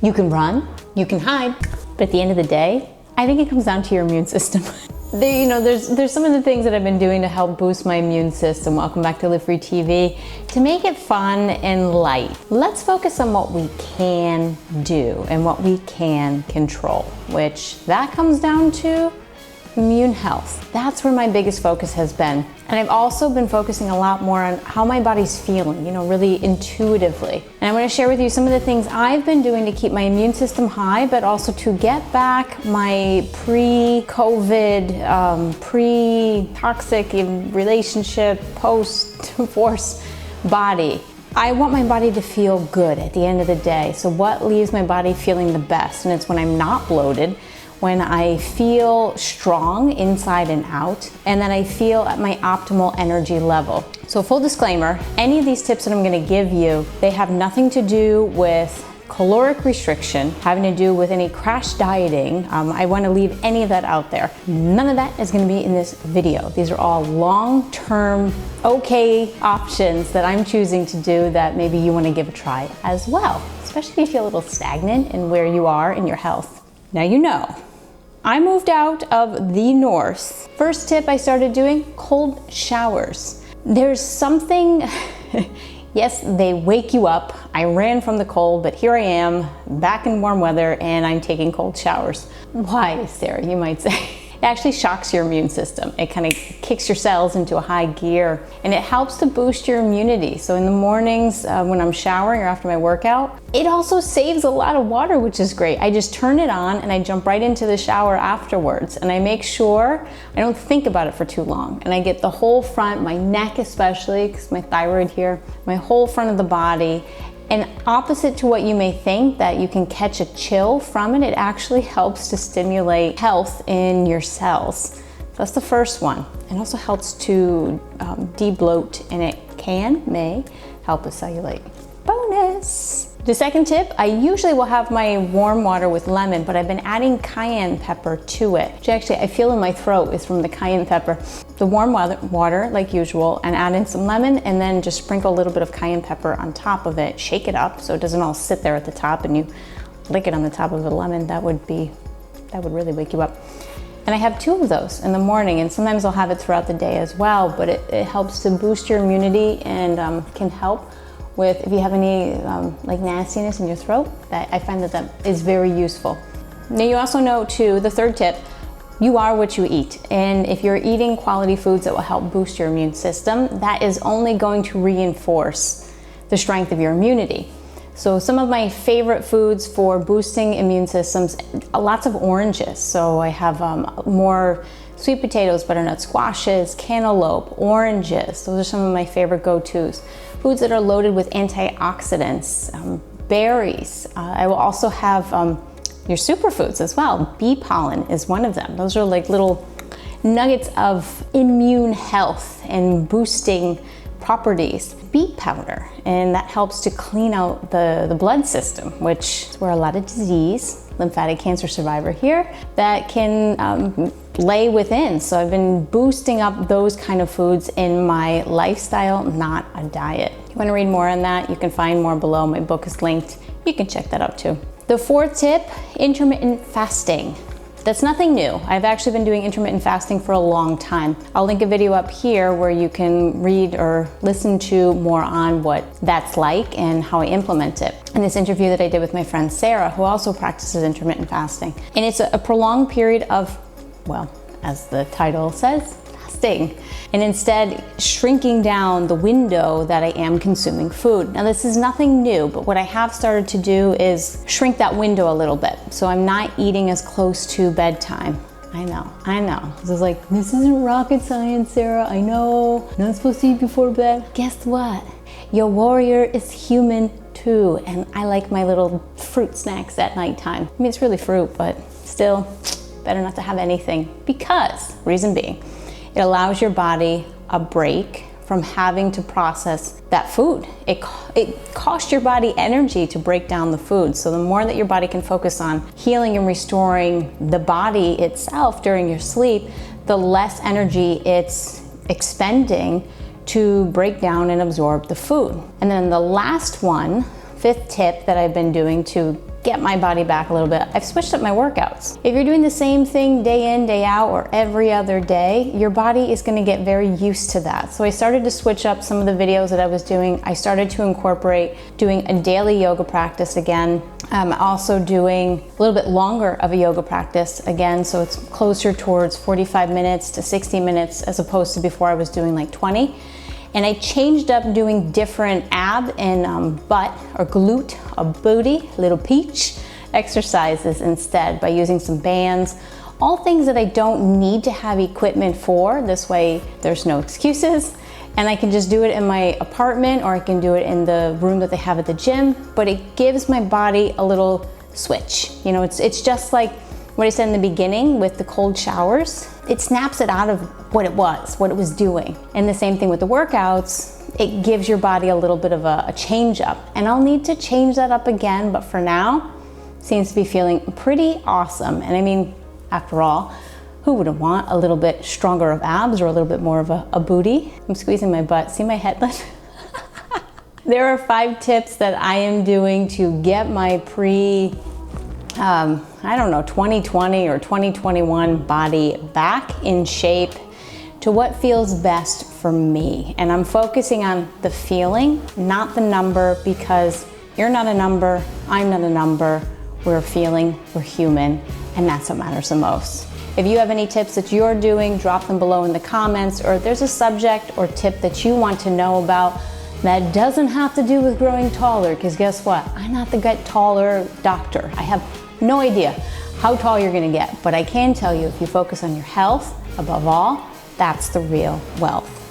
You can run, you can hide, but at the end of the day, I think it comes down to your immune system. There's some of the things that I've been doing to help boost my immune system. Welcome back to Live Free TV. To make it fun and light, let's focus on what we can do and what we can control, which that comes down to immune health. That's where my biggest focus has been. And I've also been focusing a lot more on how my body's feeling, really intuitively. And I want to share with you some of the things I've been doing to keep my immune system high, but also to get back my pre-COVID, pre-toxic relationship, post-divorce body. I want my body to feel good at the end of the day. So what leaves my body feeling the best? And it's when I'm not bloated, when I feel strong inside and out, and then I feel at my optimal energy level. So full disclaimer, any of these tips that I'm gonna give you, they have nothing to do with caloric restriction, having to do with any crash dieting. I wanna leave any of that out there. None of that is gonna be in this video. These are all long-term, okay options that I'm choosing to do that maybe you wanna give a try as well, especially if you feel a little stagnant in where you are in your health. Now I moved out of the north. First tip I started doing, cold showers. There's something, yes, they wake you up. I ran from the cold, but here I am back in warm weather and I'm taking cold showers. Why, Sarah, you might say. It actually shocks your immune system. It kind of kicks your cells into a high gear and it helps to boost your immunity. So in the mornings when I'm showering or after my workout, it also saves a lot of water, which is great. I just turn it on and I jump right into the shower afterwards. And I make sure I don't think about it for too long. And I get the whole front, my neck especially, because my thyroid here, my whole front of the body. And opposite to what you may think, that you can catch a chill from it, it actually helps to stimulate health in your cells. So that's the first one. It also helps to de-bloat, and it may help with cellulite. Bonus! The second tip, I usually will have my warm water with lemon, but I've been adding cayenne pepper to it, which actually I feel in my throat is from the cayenne pepper. The warm water, like usual, and add in some lemon, and then just sprinkle a little bit of cayenne pepper on top of it. Shake it up so it doesn't all sit there at the top and you lick it on the top of the lemon. That would really wake you up. And I have 2 of those in the morning, and sometimes I'll have it throughout the day as well, but it helps to boost your immunity and can help with if you have any like nastiness in your throat. That I find that is very useful. Now you also know too, the third tip, you are what you eat. And if you're eating quality foods that will help boost your immune system, that is only going to reinforce the strength of your immunity. So some of my favorite foods for boosting immune systems, lots of oranges. So I have more sweet potatoes, butternut squashes, cantaloupe, oranges. Those are some of my favorite go-tos. Foods that are loaded with antioxidants, berries. I will also have your superfoods as well. Bee pollen is one of them. Those are like little nuggets of immune health and boosting properties. Beet powder, and that helps to clean out the blood system, which is where a lot of disease, lymphatic cancer survivor here, that can lay within. So I've been boosting up those kind of foods in my lifestyle, not a diet. If you want to read more on that, you can find more below. My book is linked. You can check that out too. The fourth tip, intermittent fasting. That's nothing new. I've actually been doing intermittent fasting for a long time. I'll link a video up here where you can read or listen to more on what that's like and how I implement it. In this interview that I did with my friend Sarah, who also practices intermittent fasting. And it's a prolonged period of, well, as the title says, fasting. And instead shrinking down the window that I am consuming food. Now this is nothing new, but what I have started to do is shrink that window a little bit. So I'm not eating as close to bedtime. I know. This isn't rocket science, Sarah. I know, not supposed to eat before bed. Guess what? Your warrior is human too. And I like my little fruit snacks at nighttime. I mean, it's really fruit, but still better not to have anything, because, reason being, it allows your body a break from having to process that food. It costs your body energy to break down the food. So the more that your body can focus on healing and restoring the body itself during your sleep, the less energy it's expending to break down and absorb the food. And then the last one, fifth tip that I've been doing to get my body back a little bit, I've switched up my workouts. If you're doing the same thing day in, day out, or every other day, your body is gonna get very used to that. So I started to switch up some of the videos that I was doing. I started to incorporate doing a daily yoga practice again. I'm also doing a little bit longer of a yoga practice again, so it's closer towards 45 minutes to 60 minutes as opposed to before I was doing like 20. And I changed up doing different ab and butt or glute or booty, little peach exercises instead by using some bands. All things that I don't need to have equipment for. This way there's no excuses. And I can just do it in my apartment or I can do it in the room that they have at the gym. But it gives my body a little switch. You know, it's just like what I said in the beginning with the cold showers. It snaps it out of what it was doing. And the same thing with the workouts, it gives your body a little bit of a change up. And I'll need to change that up again, but for now, seems to be feeling pretty awesome. And I mean, after all, who wouldn't want a little bit stronger of abs or a little bit more of a booty? I'm squeezing my butt, see my headlet? There are 5 tips that I am doing to get my I don't know, 2020 or 2021 body back in shape to what feels best for me. And I'm focusing on the feeling, not the number, because you're not a number, I'm not a number, we're a feeling, we're human, and that's what matters the most. If you have any tips that you're doing, drop them below in the comments, or if there's a subject or tip that you want to know about that doesn't have to do with growing taller, because guess what? I'm not the get taller doctor. I have no idea how tall you're gonna get, but I can tell you if you focus on your health above all, that's the real wealth.